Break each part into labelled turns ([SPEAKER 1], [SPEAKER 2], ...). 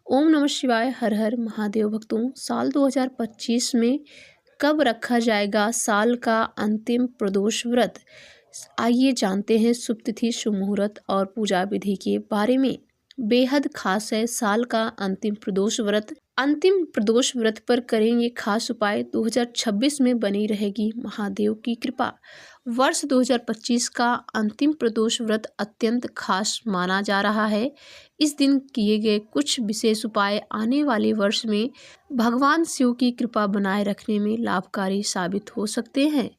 [SPEAKER 1] ओम नमः शिवाय। हर हर महादेव। भक्तों, साल 2025 में कब रखा जाएगा साल का अंतिम प्रदोष व्रत? आइए जानते हैं शुभ तिथि, शुभ मुहूर्त और पूजा विधि के बारे में। बेहद खास है साल का अंतिम प्रदोष व्रत। अंतिम प्रदोष व्रत पर करें ये खास उपाय। 2026 में बनी रहेगी महादेव की कृपा। वर्ष 2025 का अंतिम प्रदोष व्रत अत्यंत खास माना जा रहा है। इस दिन किए गए कुछ विशेष उपाय आने वाले वर्ष में भगवान शिव की कृपा बनाए रखने में लाभकारी साबित हो सकते हैं।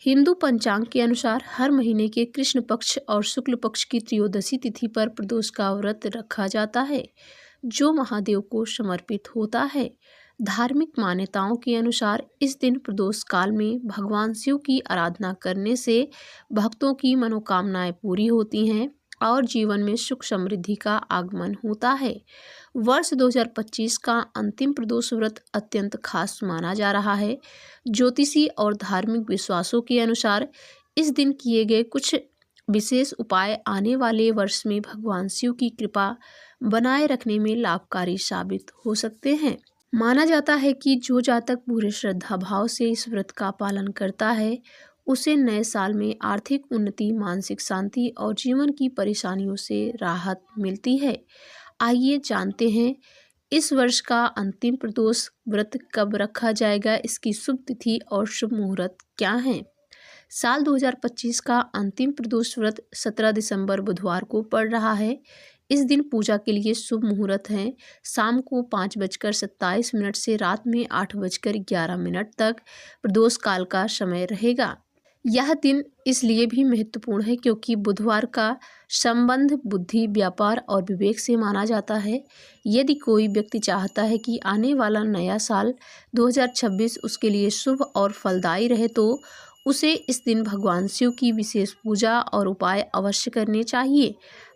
[SPEAKER 1] हिंदू पंचांग के अनुसार हर महीने के कृष्ण पक्ष और शुक्ल पक्ष की त्रयोदशी तिथि पर प्रदोष का व्रत रखा जाता है, जो महादेव को समर्पित होता है। धार्मिक मान्यताओं के अनुसार इस दिन प्रदोष काल में भगवान शिव की आराधना करने से भक्तों की मनोकामनाएं पूरी होती हैं और जीवन में सुख समृद्धि का आगमन होता है। वर्ष 2025 का अंतिम प्रदोष व्रत अत्यंत खास माना जा रहा है। ज्योतिषी और धार्मिक विश्वासों के अनुसार इस दिन किए गए कुछ विशेष उपाय आने वाले वर्ष में भगवान शिव की कृपा बनाए रखने में लाभकारी साबित हो सकते हैं। माना जाता है कि जो जातक पूरे श्रद्धा भाव से इस व्रत का पालन करता है, उसे नए साल में आर्थिक उन्नति, मानसिक शांति और जीवन की परेशानियों से राहत मिलती है। आइए जानते हैं इस वर्ष का अंतिम प्रदोष व्रत कब रखा जाएगा, इसकी शुभ तिथि और शुभ मुहूर्त क्या हैं। साल 2025 का अंतिम प्रदोष व्रत 17 दिसंबर बुधवार को पड़ रहा है। इस दिन पूजा के लिए शुभ मुहूर्त है शाम को 5:27 से रात में 8:11 तक प्रदोष काल का समय रहेगा। यह दिन इसलिए भी महत्वपूर्ण है क्योंकि बुधवार का संबंध बुद्धि, व्यापार और विवेक से माना जाता है। यदि कोई व्यक्ति चाहता है कि आने वाला नया साल 2026 उसके लिए शुभ और फलदायी रहे, तो उसे इस दिन भगवान शिव की विशेष पूजा और उपाय अवश्य करने चाहिए।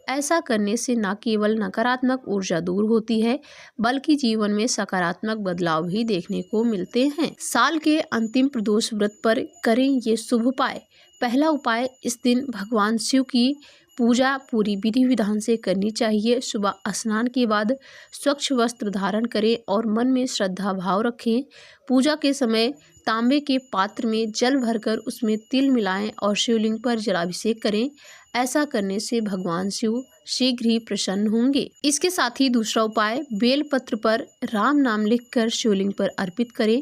[SPEAKER 1] ऐसा करने से न केवल नकारात्मक ऊर्जा दूर होती है, बल्कि जीवन में सकारात्मक बदलाव भी देखने को मिलते हैं। साल के अंतिम प्रदोष व्रत पर करें ये शुभ उपाय। पहला उपाय, इस दिन भगवान शिव की पूजा पूरी विधि विधान से करनी चाहिए। सुबह स्नान के बाद स्वच्छ वस्त्र धारण करें और मन में श्रद्धा भाव रखें। पूजा के समय तांबे के पात्र में जल भरकर उसमें तिल मिलाएं और शिवलिंग पर जलाभिषेक करें। ऐसा करने से भगवान शिव शीघ्र ही प्रसन्न होंगे। इसके साथ ही दूसरा उपाय, बेल पत्र पर राम नाम लिखकर शिवलिंग पर अर्पित करें।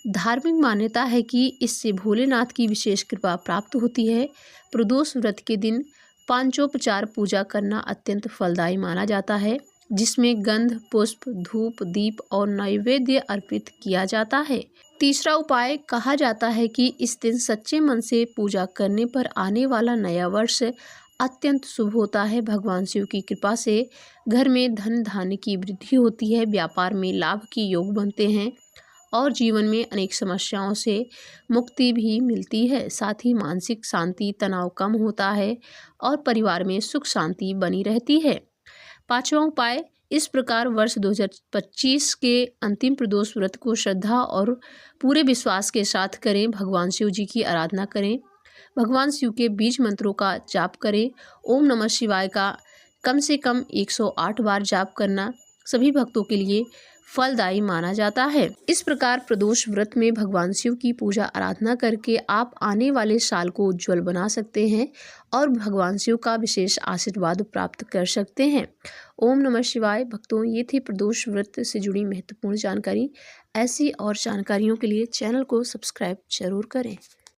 [SPEAKER 1] धार्मिक मान्यता है कि इससे भोलेनाथ की विशेष कृपा प्राप्त होती है। प्रदोष व्रत के दिन पांचोपचार पूजा करना अत्यंत फलदायी माना जाता है, जिसमें गंध, पुष्प, धूप, दीप और नैवेद्य अर्पित किया जाता है। तीसरा उपाय, कहा जाता है कि इस दिन सच्चे मन से पूजा करने पर आने वाला नया वर्ष अत्यंत शुभ होता है। भगवान शिव की कृपा से घर में धन धान्य की वृद्धि होती है, व्यापार में लाभ की योग बनते हैं और जीवन में अनेक समस्याओं से मुक्ति भी मिलती है। साथ ही मानसिक शांति, तनाव कम होता है और परिवार में सुख शांति बनी रहती है। पांचवा उपाय, इस प्रकार वर्ष 2025 के अंतिम प्रदोष व्रत को श्रद्धा और पूरे विश्वास के साथ करें। भगवान शिव जी की आराधना करें, भगवान शिव के बीज मंत्रों का जाप करें। ओम नमः शिवाय का कम से कम 108 बार जाप करना सभी भक्तों के लिए फलदायी माना जाता है। इस प्रकार प्रदोष व्रत में भगवान शिव की पूजा आराधना करके आप आने वाले साल को उज्जवल बना सकते हैं और भगवान शिव का विशेष आशीर्वाद प्राप्त कर सकते हैं। ओम नमः शिवाय। भक्तों, ये थी प्रदोष व्रत से जुड़ी महत्वपूर्ण जानकारी। ऐसी और जानकारियों के लिए चैनल को सब्सक्राइब जरूर करें।